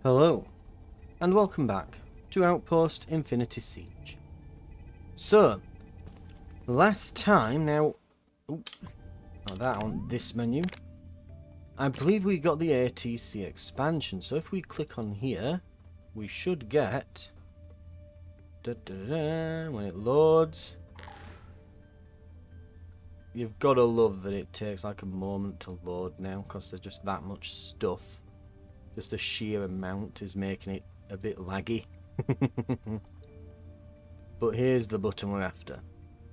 Hello, and welcome back to Outpost Infinity Siege. So, last time, now that on this menu, I believe we got the ATC expansion, so if we click on here, we should get, when it loads, you've got to love that it takes like a moment to load now, because there's just that much stuff. Just the sheer amount is making it a bit laggy. But here's the button we're after.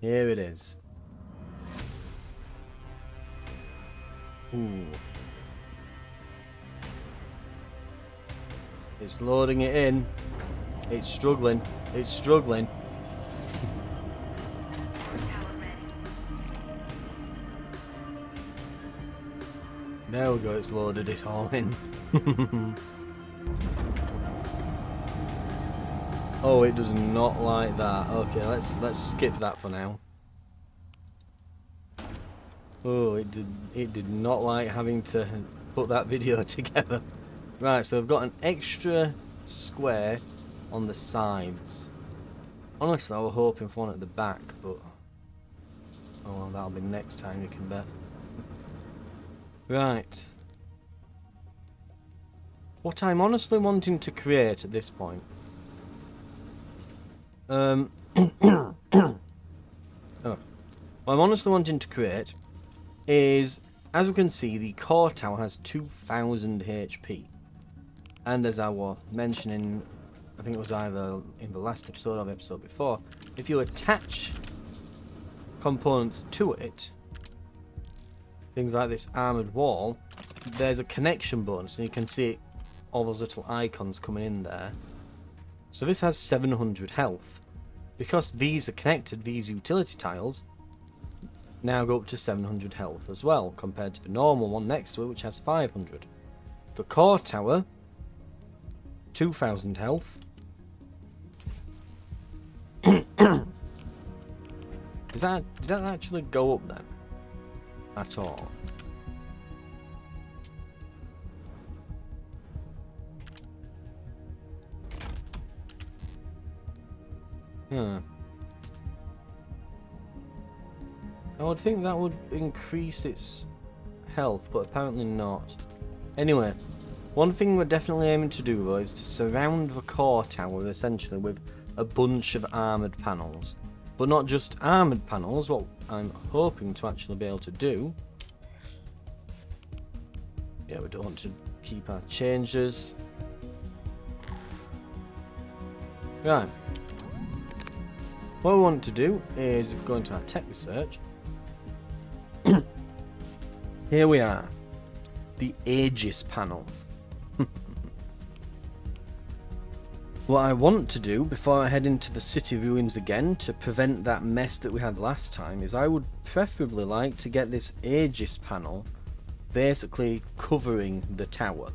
Here it is. Ooh. It's loading it in. It's struggling. It's struggling. There we go, it's loaded it all in. Oh, it does not like that. Okay, let's skip that for now. Oh, it did not like having to put that video together. Right, so I've got an extra square on the sides. Honestly, I was hoping for one at the back, but oh well, that'll be next time, you can bet. Right. What I'm honestly wanting to create at this point, oh. What I'm honestly wanting to create is, as we can see, the core tower has 2000 HP, and as I was mentioning, I think it was either in the last episode or the episode before, if you attach components to it, things like this armoured wall, there's a connection bonus, and you can see all those little icons coming in there. So this has 700 health. Because these are connected, these utility tiles now go up to 700 health as well, compared to the normal one next to it, which has 500. The core tower, 2000 health. Did that actually go up then? At all? I would think that would increase its health, but apparently not. Anyway, one thing we're definitely aiming to do though is to surround the core tower essentially with a bunch of armoured panels. But not just armoured panels, what I'm hoping to actually be able to do... Yeah, we don't want to keep our changes. Right. What we want to do is, if we go into our tech research, here we are, the Aegis panel. What I want to do before I head into the city ruins again to prevent that mess that we had last time is I would preferably like to get this Aegis panel basically covering the tower.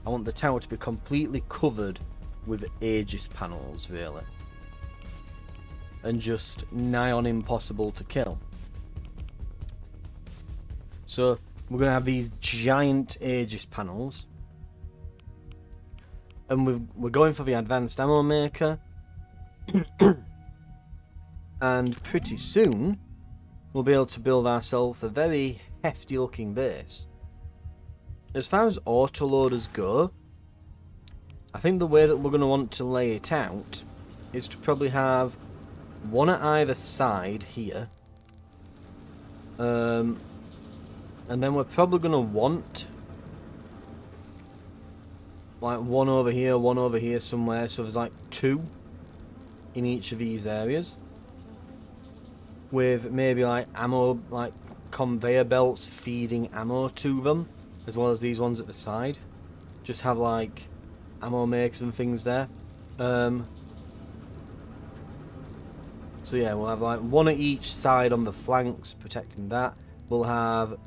I want the tower to be completely covered with Aegis panels, really. And just nigh on impossible to kill. So we're going to have these giant Aegis panels, and we're going for the advanced ammo maker, and pretty soon we'll be able to build ourselves a very hefty looking base. As far as autoloaders go, I think the way that we're going to want to lay it out is to probably have one at either side here, and then we're probably going to want like one over here somewhere, so there's like two in each of these areas, with maybe like ammo, like conveyor belts feeding ammo to them, as well as these ones at the side. Just have like ammo makers and things there. So yeah, we'll have like one at each side on the flanks protecting that. We'll have,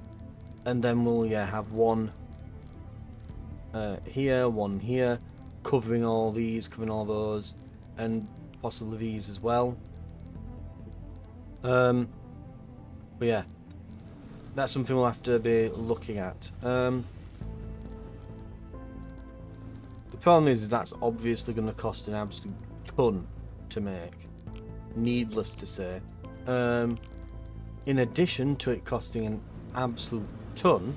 and then we'll have one here, one here, covering all these, covering all those, and possibly these as well. But yeah, that's something we'll have to be looking at. The problem is that's obviously going to cost an absolute ton to make. Needless to say. In addition to it costing an absolute ton,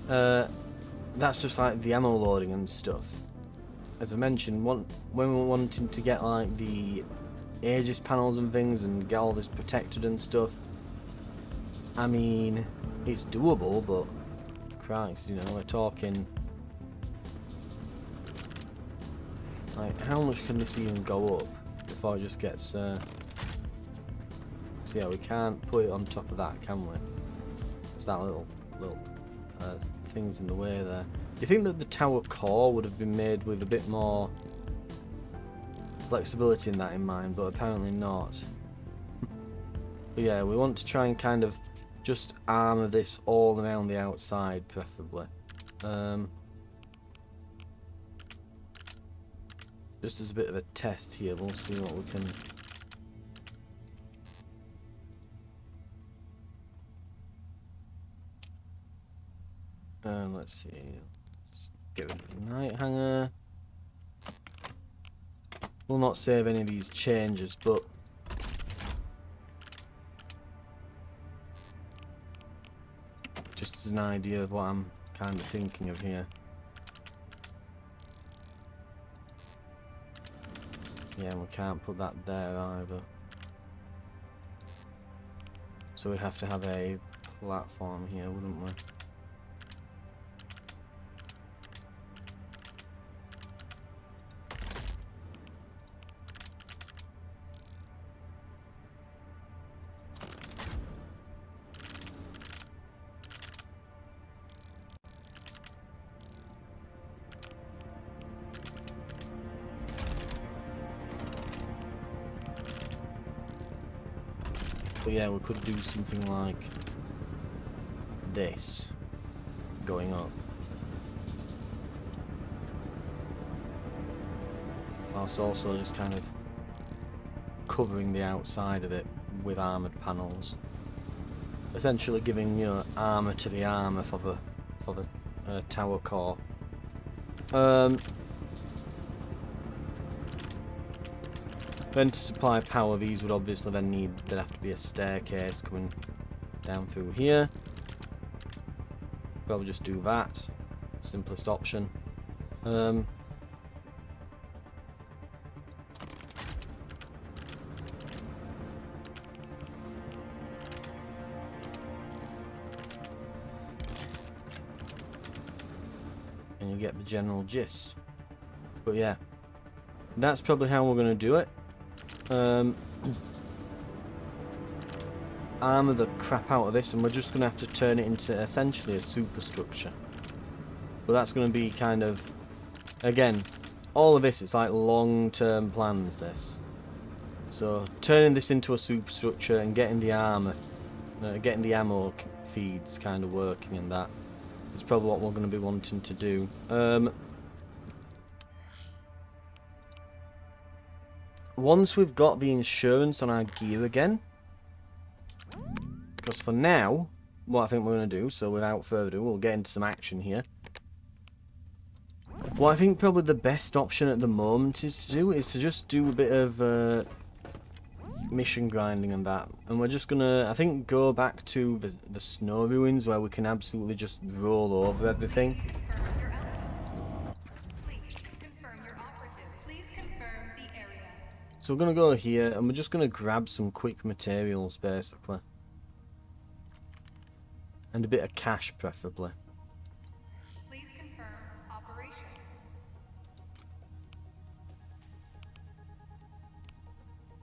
that's just like the ammo loading and stuff. As I mentioned, when we're wanting to get like the Aegis panels and things and get all this protected and stuff, I mean, it's doable, but Christ, you know, we're talking like, how much can this even go up before it just gets so yeah, we can't put it on top of that, can we? It's that little things in the way there. You think that the tower core would have been made with a bit more flexibility in that in mind, but apparently not. But yeah, we want to try and kind of just armour this all around the outside, preferably. Just as a bit of a test here, we'll see what we can. Let's see. Let's get rid of the night hanger. We'll not save any of these changes, but just as an idea of what I'm kind of thinking of here. Yeah, and we can't put that there either. So we'd have to have a platform here, wouldn't we? But yeah, we could do something like this going up, whilst also just kind of covering the outside of it with armoured panels, essentially giving, you know, armour to the armour for the tower core. Then to supply power, these would obviously then there'd have to be a staircase coming down through here. Probably just do that, simplest option. And you get the general gist. But yeah, that's probably how we're going to do it. Armour the crap out of this, and we're just going to have to turn it into essentially a superstructure. But that's going to be kind of, again, all of this, it's like long-term plans, this. So turning this into a superstructure and getting the armour, getting the ammo feeds kind of working, and that is probably what we're going to be wanting to do. Once we've got the insurance on our gear again, because for now, what I think we're going to do, so without further ado, we'll get into some action here. What I think probably the best option at the moment is to just do a bit of mission grinding and that, and we're just gonna, I think, go back to the snow ruins where we can absolutely just roll over everything. So we're gonna go here and we're just gonna grab some quick materials basically, and a bit of cash preferably. Please confirm operation.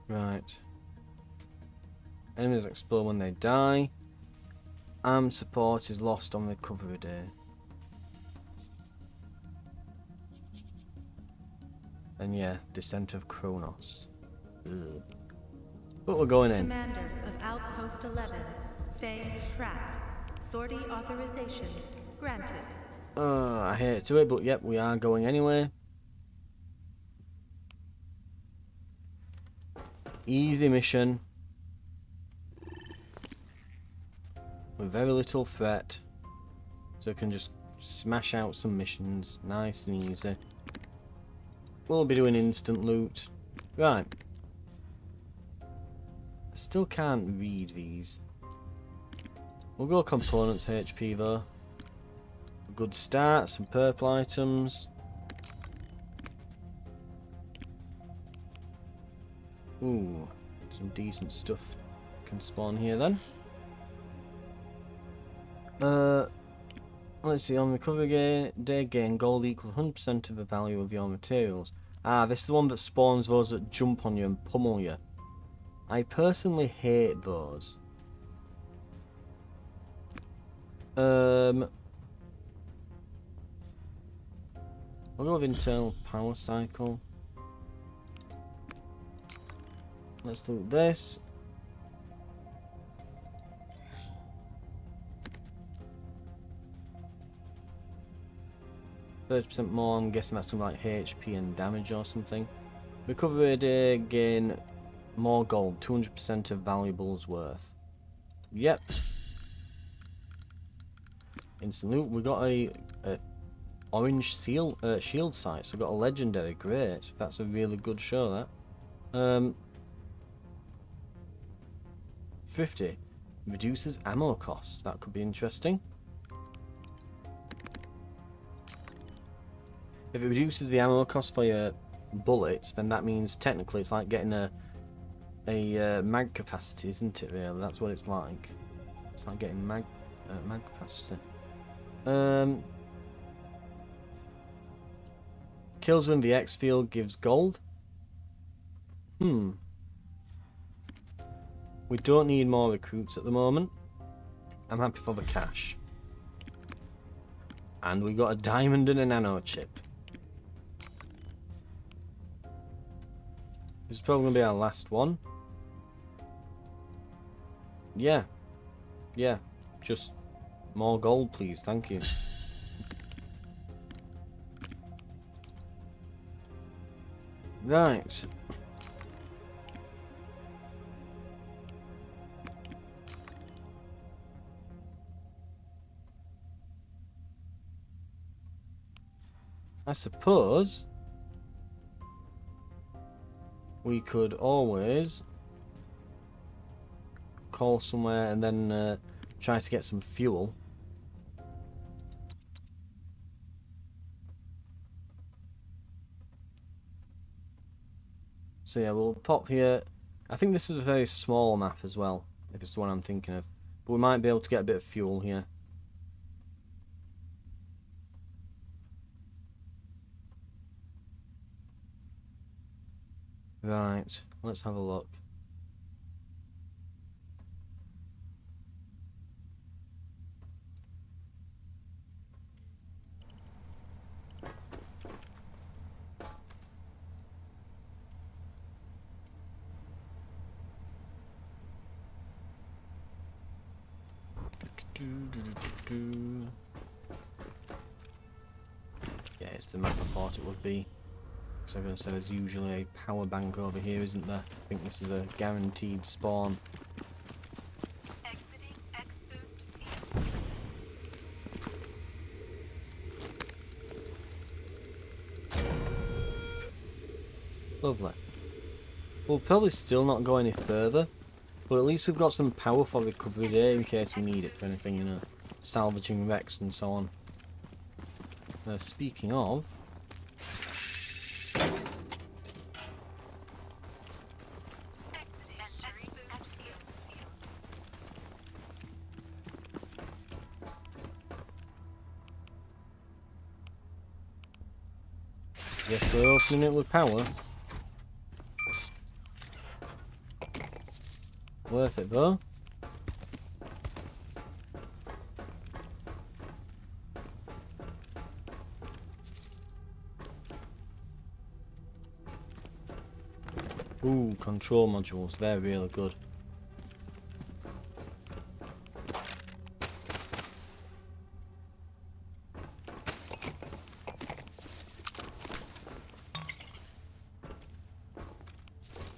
Right. Enemies explode when they die. Armed support is lost on recovery day. And yeah, Descent of Kronos. Ugh. But we're going in. Commander of Outpost 11, Faye Pratt. Sortie authorization granted. I hate to it, but yep, we are going anyway. Easy mission. With very little threat. So we can just smash out some missions, nice and easy. We'll be doing instant loot. Right. I still can't read these. We'll go components HP though. A good start, some purple items. Ooh, some decent stuff can spawn here then. Let's see, on recovery day gain, gold equals 100% of the value of your materials. Ah, this is the one that spawns those that jump on you and pummel you. I personally hate those. We'll go with internal power cycle. Let's do this. %, more, I'm guessing that's something like HP and damage or something. Recovery day gain more gold, 200% of valuables worth. Yep. Instant loot. We got a orange shield sight, so we got a legendary. Great. That's a really good show. That. 50 reduces ammo costs. That could be interesting. If it reduces the ammo cost for your bullets, then that means technically it's like getting a mag capacity, isn't it? Really, that's what it's like. It's like getting mag capacity. Kills when the X field gives gold. We don't need more recruits at the moment. I'm happy for the cash. And we got a diamond and a nano chip. This is probably going to be our last one. Yeah. Yeah. Just more gold, please. Thank you. Right. I suppose we could always call somewhere and then try to get some fuel. So yeah, we'll pop here. I think this is a very small map as well, if it's the one I'm thinking of. But we might be able to get a bit of fuel here. Right, let's have a look. Yeah, it's the map I thought it would be. So I'm going to say there's usually a power bank over here, isn't there? I think this is a guaranteed spawn. Exiting X-Boost field. Lovely. We'll probably still not go any further, but at least we've got some power for recovery day in case we need it for anything, you know, salvaging wrecks and so on. Speaking of, yes, we're opening it with power. Worth it though. Ooh, control modules, they're really good.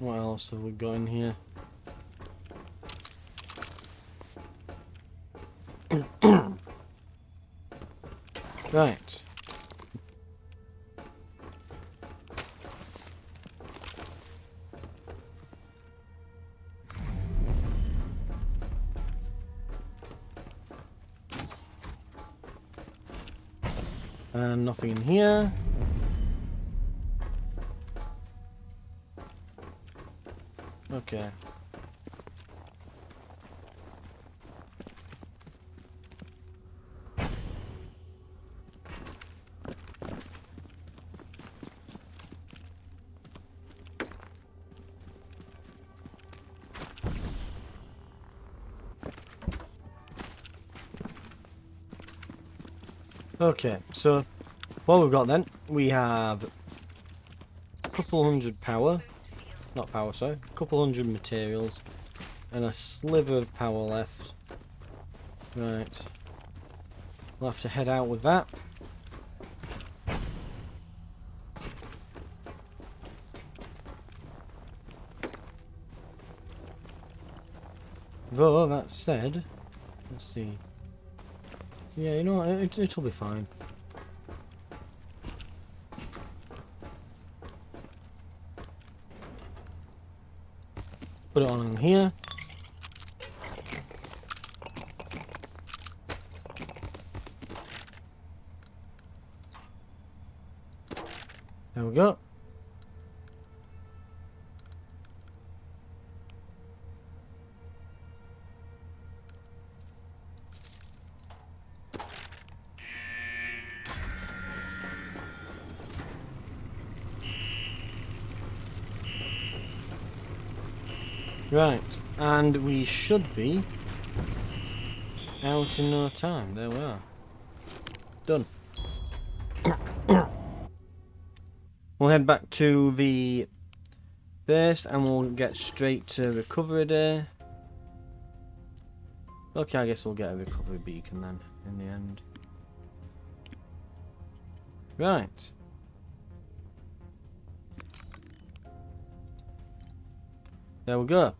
What else have we got in here? Right. And nothing in here. Okay. Okay, so what we've got then, we have a couple hundred power, not power, sorry, a couple hundred materials, and a sliver of power left. Right, we'll have to head out with that. Though, that said, let's see. Yeah, you know what, it'll be fine. Put it on in here. There we go. Right, and we should be out in no time. There we are. Done. We'll head back to the base and we'll get straight to recovery day. Okay, I guess we'll get a recovery beacon then, in the end. Right. There we go.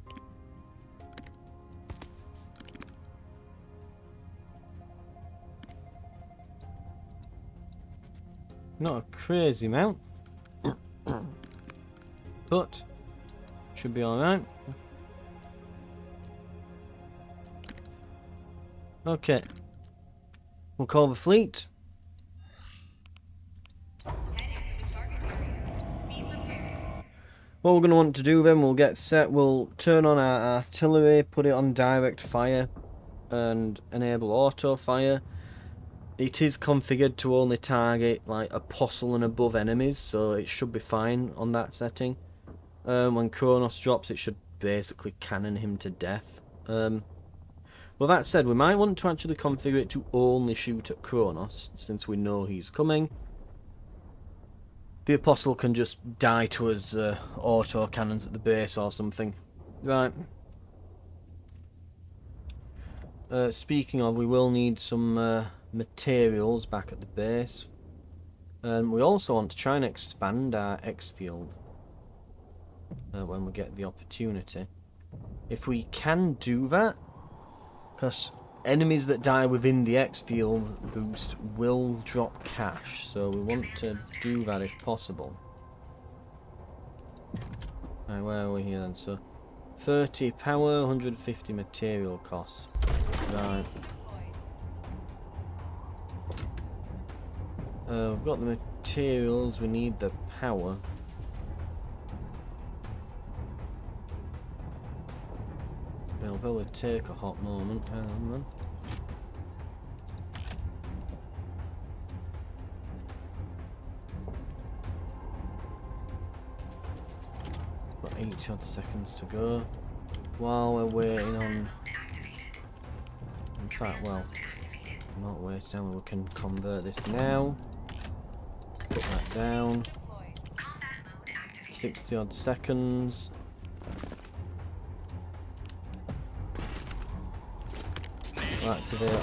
Not a crazy amount, but should be alright. Okay, we'll call the fleet. What we're going to want to do then, we'll get set, we'll turn on our artillery, put it on direct fire, and enable auto fire. It is configured to only target like apostle and above enemies, so it should be fine on that setting. When Kronos drops, it should basically cannon him to death. Well, that said, we might want to actually configure it to only shoot at Kronos, since we know he's coming. The apostle can just die to his auto cannons at the base or something. Right. Speaking of, we will need some materials back at the base. We also want to try and expand our X field when we get the opportunity. If we can do that, because enemies that die within the X field boost will drop cash, so we want to do that if possible. Right, where are we here then? So 30 power, 150 material cost. Right. We've got the materials, we need the power. It'll probably take a hot moment. Hang on then. Got 80 odd seconds to go. While we're waiting on... In fact, well, not waiting, we can convert this now. Put that down. 60 odd seconds. We'll activate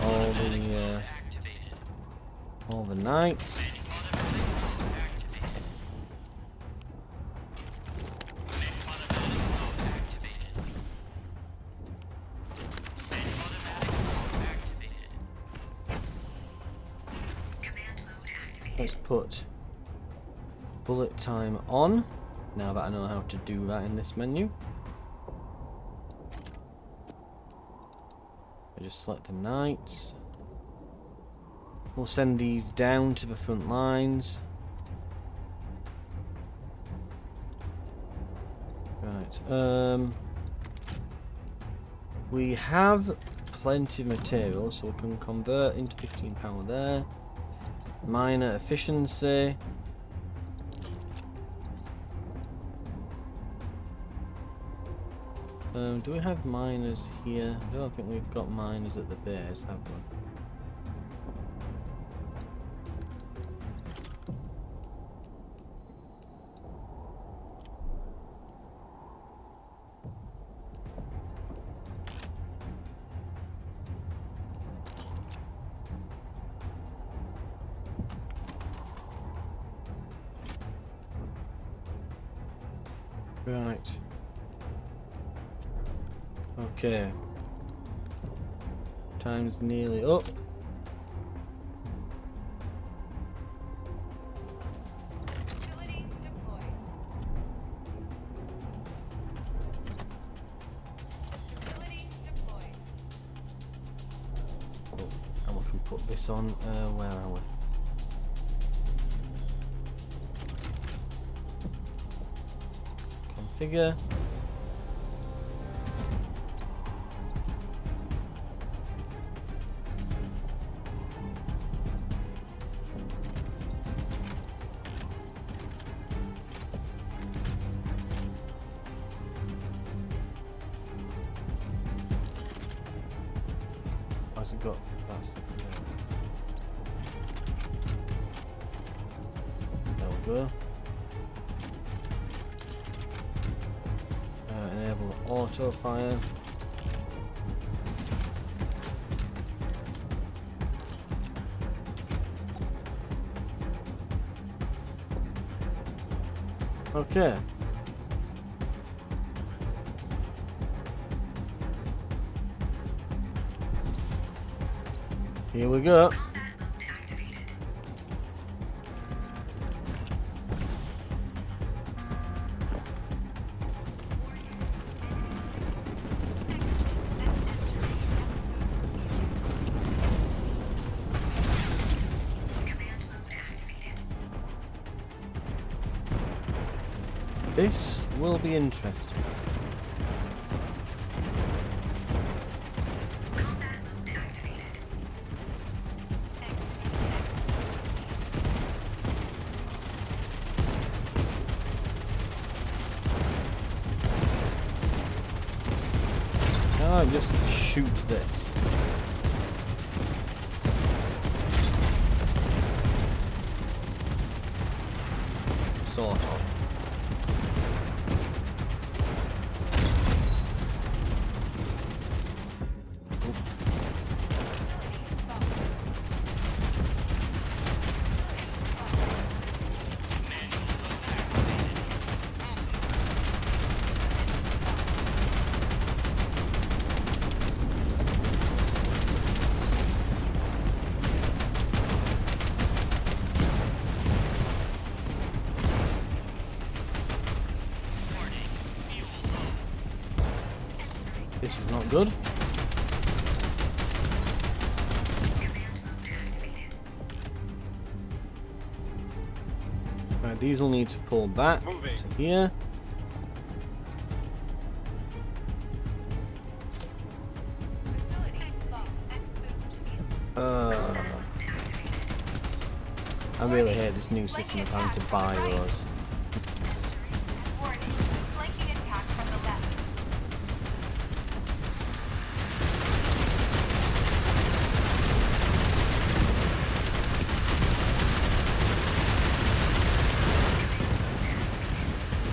all the knights. put bullet time on, now that I know how to do that in this menu. I just select the knights. We'll send these down to the front lines. Right, we have plenty of material, so we can convert into 15 power there. Minor efficiency. Do we have miners here? I don't think we've got miners at the base, have we? Right. Okay. Time's nearly up. Facility deployed. Facility deployed. Oh, and we can put this on. Where are we? Configure. Has it got that stuff in there? There we go. Enable auto fire. Okay. Here we go. This will be interesting. Can I just shoot this? Sort of. This is not good. Right, these will need to pull back to here. Facility lost. I really hate this new system of having to buy those. Warning. Flanking attack from the left.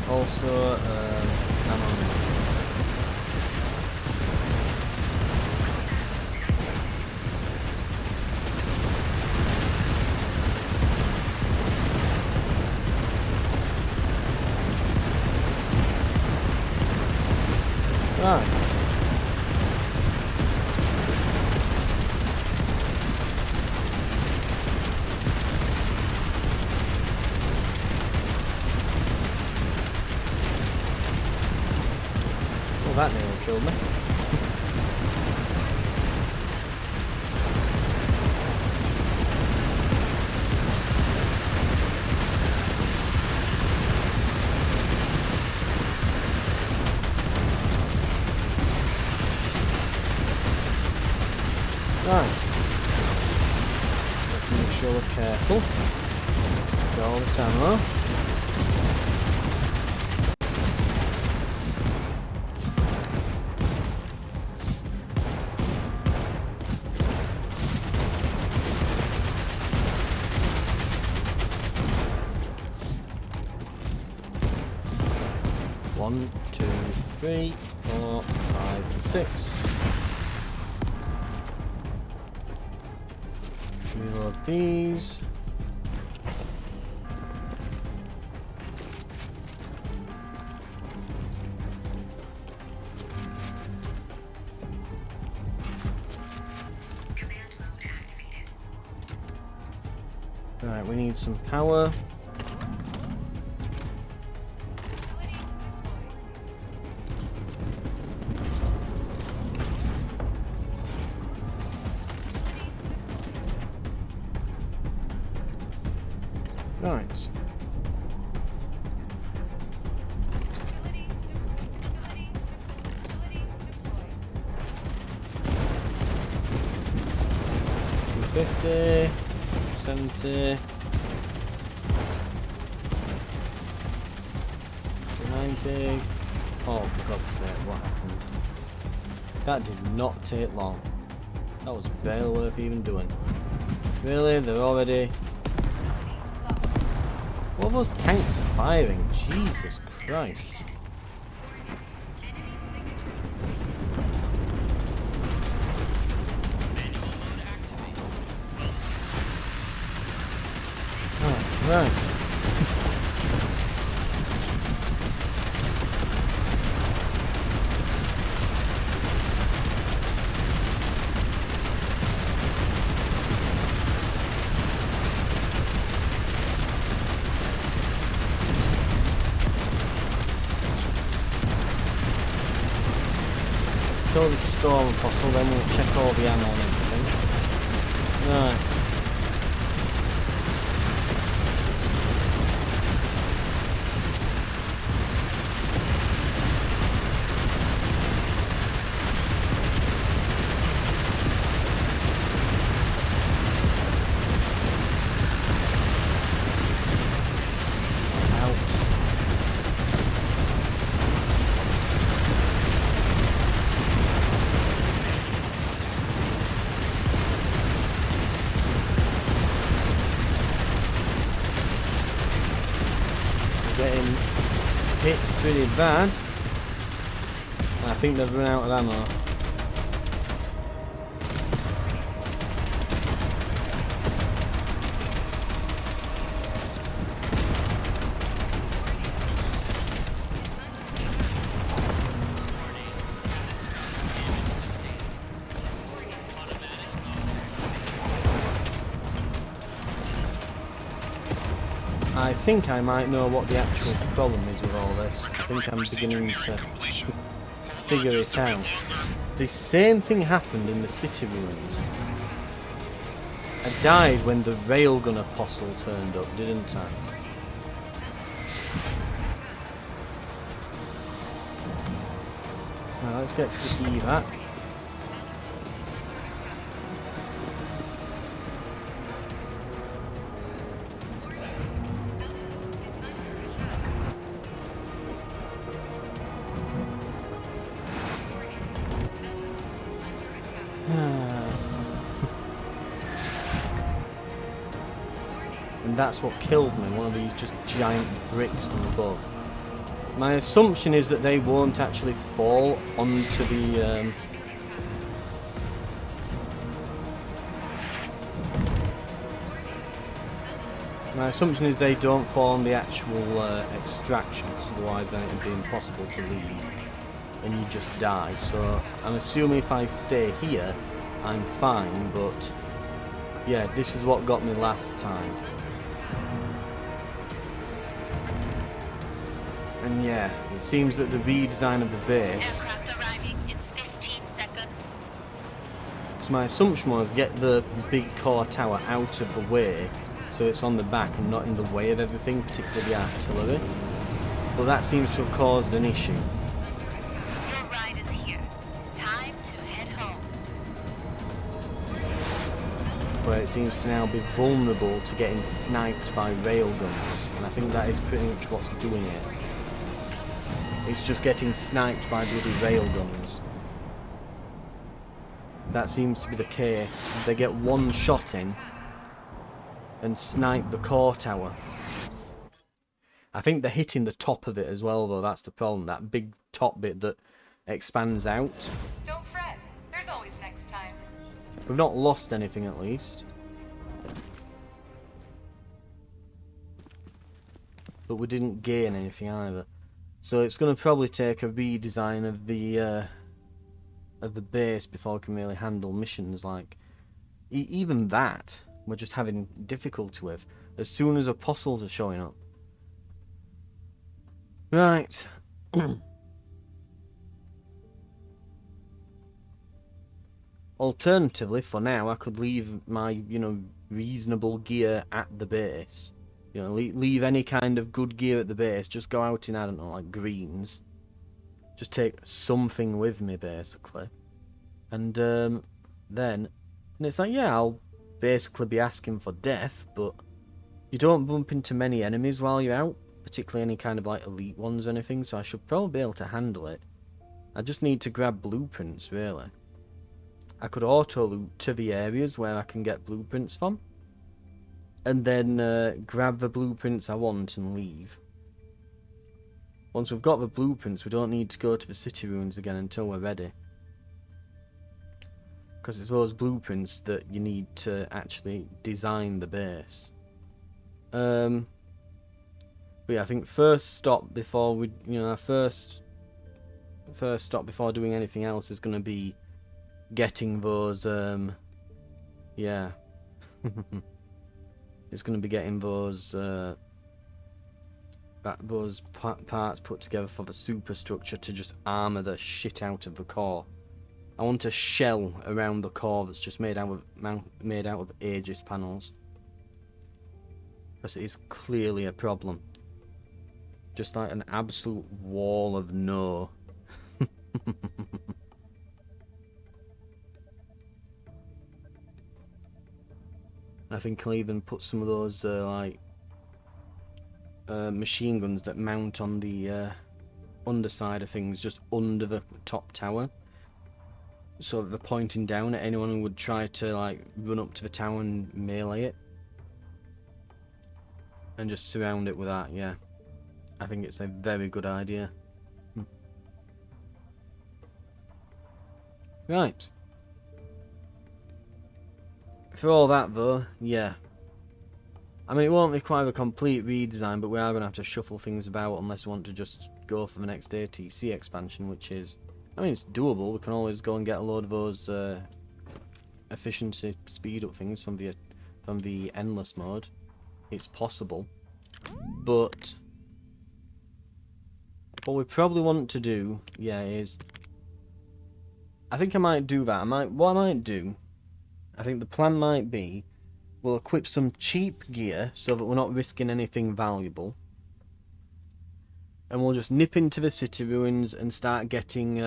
Also, ammo. Right. that nearly killed me. Right. Let's make sure we're careful. Get all this ammo. One, two, three, 4, 5, 6. Reload these. Right, we need some power. Right. $250, 70, 90. Oh, for God's sake, what happened? That did not take long. That was barely worth even doing. Really? They're already... What are those tanks firing? Jesus Christ. Oh, right. Kill the storm apostle, then we'll check all the ammo and everything. Right. Getting hit pretty bad. I think they've run out of ammo. I think I might know what the actual problem is with all this. I think I'm beginning to figure it out. The same thing happened in the city ruins. I died when the railgun apostle turned up, didn't I? Now let's get to the evac. And that's what killed me, one of these just giant bricks from above. My assumption is that they won't actually fall onto the... My assumption is they don't fall on the actual extraction, because otherwise then it would be impossible to leave and you just die. So I'm assuming if I stay here, I'm fine, but yeah, this is what got me last time. And yeah, it seems that the redesign of the base. Aircraft arriving in 15 seconds. So my assumption was get the big core tower out of the way, so it's on the back and not in the way of everything, particularly the artillery. But that seems to have caused an issue. Your ride is here. Time to head home. Where it seems to now be vulnerable to getting sniped by railguns, and I think that is pretty much what's doing it. It's just getting sniped by bloody railguns. That seems to be the case. They get one shot in and snipe the core tower. I think they're hitting the top of it as well, though. That's the problem. That big top bit that expands out. Don't fret. There's always next time. We've not lost anything, at least. But we didn't gain anything either. So it's going to probably take a redesign of the base before we can really handle missions like... even that, we're just having difficulty with. As soon as apostles are showing up. Right. Alternatively, for now, I could leave my, reasonable gear at the base. Leave any kind of good gear at the base. Just go out in, I don't know, like greens. Just take something with me, basically. And then it's like, yeah, I'll basically be asking for death, but you don't bump into many enemies while you're out, particularly any kind of like elite ones or anything, so I should probably be able to handle it. I just need to grab blueprints, really. I could auto loot to the areas where I can get blueprints from, and then grab the blueprints I want and leave. Once we've got the blueprints, we don't need to go to the city ruins again until we're ready. Because it's those blueprints that you need to actually design the base. But yeah, I think first stop before we, our first stop before doing anything else is going to be getting those, yeah. It's going to be getting those, parts put together for the superstructure to just armour the shit out of the core. I want a shell around the core that's just made out of Aegis panels. Because it is clearly a problem. Just like an absolute wall of no. I think I'll even put some of those machine guns that mount on the underside of things just under the top tower, so that they're pointing down at anyone who would try to like run up to the tower and melee it, and just surround it with that. Yeah, I think it's a very good idea. Right. For all that though, yeah. I mean, it won't require a complete redesign, but we are going to have to shuffle things about unless we want to just go for the next ATC expansion, which is, I mean, it's doable. We can always go and get a load of those efficiency speed up things from the endless mode. It's possible, but what we probably want to do, yeah, is I think I might do that. What I might do, I think the plan might be, we'll equip some cheap gear so that we're not risking anything valuable. And we'll just nip into the city ruins and start getting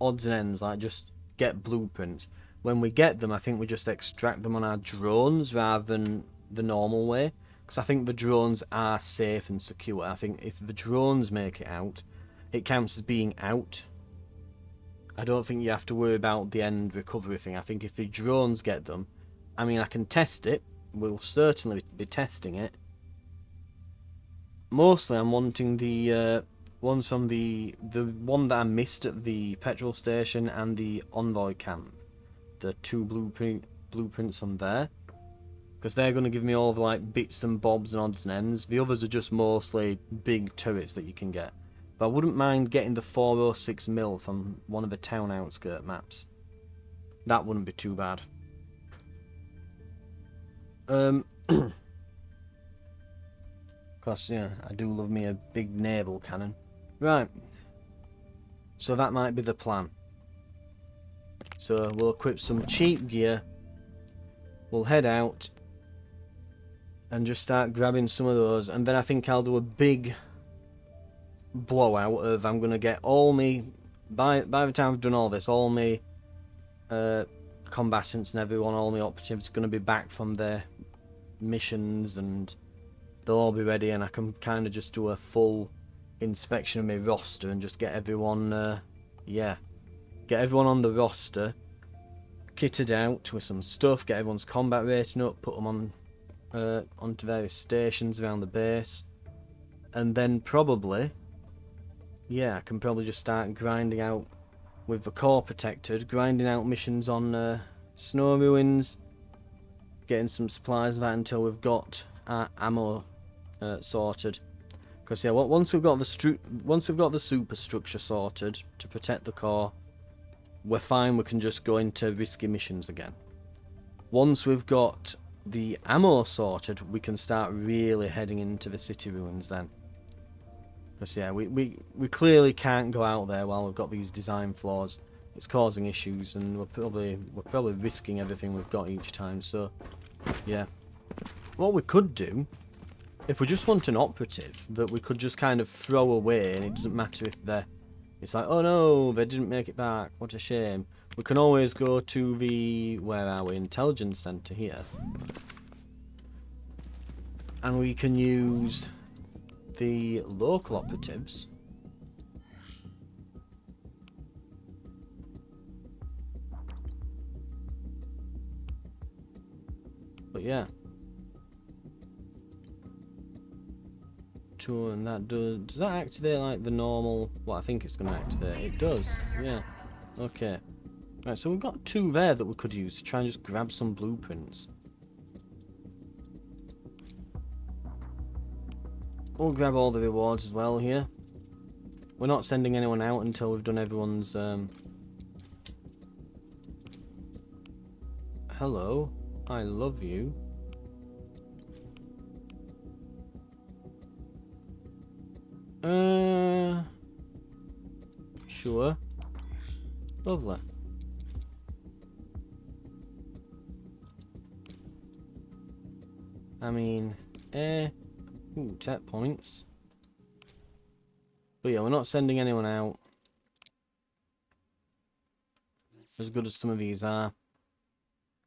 odds and ends, like just get blueprints. When we get them, I think we just extract them on our drones rather than the normal way. Because I think the drones are safe and secure. I think if the drones make it out, it counts as being out. I don't think you have to worry about the end recovery thing. I think if the drones get them, I mean, I can test it. We'll certainly be testing it. Mostly I'm wanting the ones from the one that I missed at the petrol station and the envoy camp. The two blueprints from there. Because they're going to give me all the like bits and bobs and odds and ends. The others are just mostly big turrets that you can get. But I wouldn't mind getting the 406 mil from one of the town outskirt maps. That wouldn't be too bad. Because, yeah, I do love me a big naval cannon. Right. So that might be the plan. So we'll equip some cheap gear. We'll head out. And just start grabbing some of those. And then I think I'll do a big blowout of I'm going to get all me... By the time I've done all this, all me combatants and everyone, all my operatives are going to be back from their missions, and they'll all be ready, and I can kind of just do a full inspection of my roster and just get everyone, yeah, get everyone on the roster kitted out with some stuff, get everyone's combat rating up, put them on onto various stations around the base, and then probably, yeah, I can probably just start grinding out with the core protected, grinding out missions on snow ruins, getting some supplies of that until we've got our ammo sorted. Because yeah, once we've got the superstructure sorted to protect the core, we're fine. We can just go into risky missions again. Once we've got the ammo sorted, we can start really heading into the city ruins then. Because yeah, we clearly can't go out there while we've got these design flaws. It's causing issues, and we're probably risking everything we've got each time. So yeah, what we could do, if we just want an operative that we could just kind of throw away, and it doesn't matter if it's like, oh no, they didn't make it back, what a shame. We can always go to the, where are we, intelligence center here, and we can use the local operatives but yeah, and that does that activate like the normal, what I think it's going to activate? It does, yeah. Okay, right, so we've got two there that we could use to try and just grab some blueprints. We'll grab all the rewards as well here. We're not sending anyone out until we've done everyone's hello, I love you. Sure. Lovely. I mean, ooh, tech points. But yeah, we're not sending anyone out. As good as some of these are.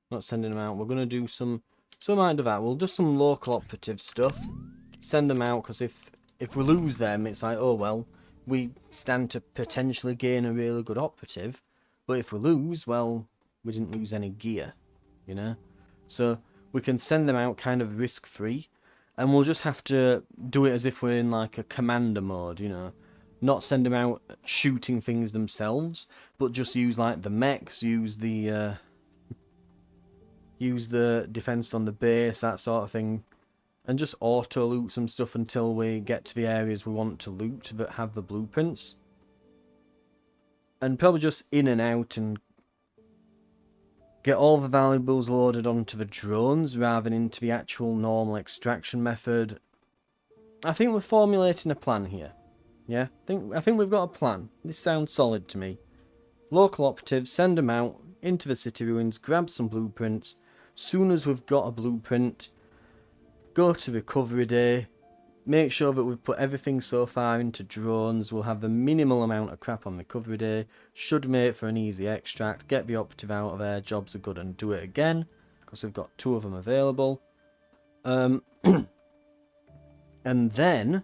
Not sending them out. We're going to do some... So we might do that. We'll do some local operative stuff. Send them out, because if we lose them, it's like, oh well, we stand to potentially gain a really good operative. But if we lose, well, we didn't lose any gear, you know? So we can send them out kind of risk-free. And we'll just have to do it as if we're in like a commander mode, you know? Not send them out shooting things themselves, but just use like the mechs, use the defense on the base, that sort of thing, and just auto loot some stuff until we get to the areas we want to loot that have the blueprints. And probably just in and out and get all the valuables loaded onto the drones rather than into the actual normal extraction method. I think we're formulating a plan here. Yeah, I think we've got a plan. This sounds solid to me. Local operatives, send them out into the city ruins, grab some blueprints. Soon as we've got a blueprint, go to recovery day, make sure that we've put everything so far into drones. We'll have the minimal amount of crap on recovery day, should make for an easy extract, get the operative out of there, jobs are good, and do it again, because we've got 2 of them available. And then,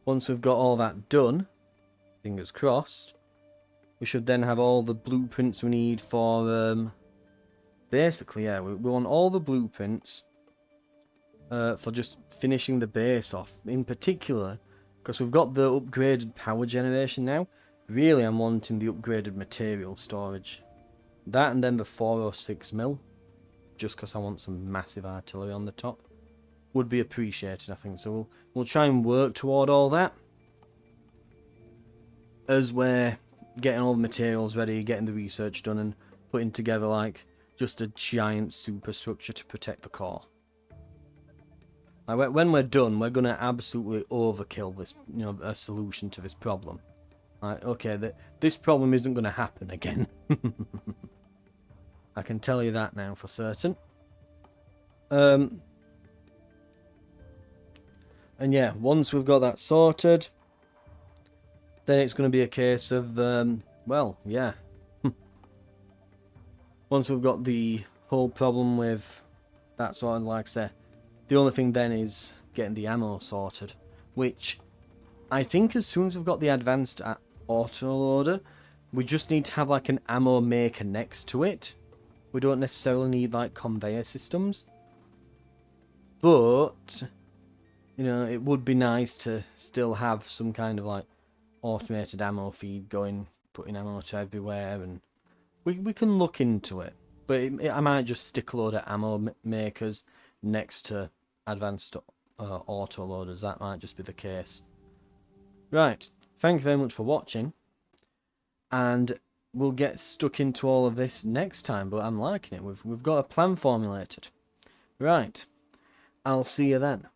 once we've got all that done, fingers crossed, we should then have all the blueprints we need for, basically, yeah, we want all the blueprints for just finishing the base off. In particular, because we've got the upgraded power generation now, really I'm wanting the upgraded material storage. That and then the 406mm, just because I want some massive artillery on the top. Would be appreciated, I think. So we'll try and work toward all that as we're getting all the materials ready, getting the research done, and putting together like just a giant superstructure to protect the core. Like, when we're done, we're gonna absolutely overkill this, you know, a solution to this problem. Like, okay, this problem isn't gonna happen again. I can tell you that now for certain. And yeah, once we've got that sorted, then it's going to be a case of, well, yeah. Once we've got the whole problem with that sort of, like I say, the only thing then is getting the ammo sorted, which I think as soon as we've got the advanced autoloader, we just need to have like an ammo maker next to it. We don't necessarily need like conveyor systems, but you know, it would be nice to still have some kind of like automated ammo feed going, putting ammo to everywhere, and we can look into it. But I might just stick a load of ammo makers next to advanced autoloaders. That might just be the case. Right, thank you very much for watching, and we'll get stuck into all of this next time. But I'm liking it. We've got a plan formulated. Right, I'll see you then.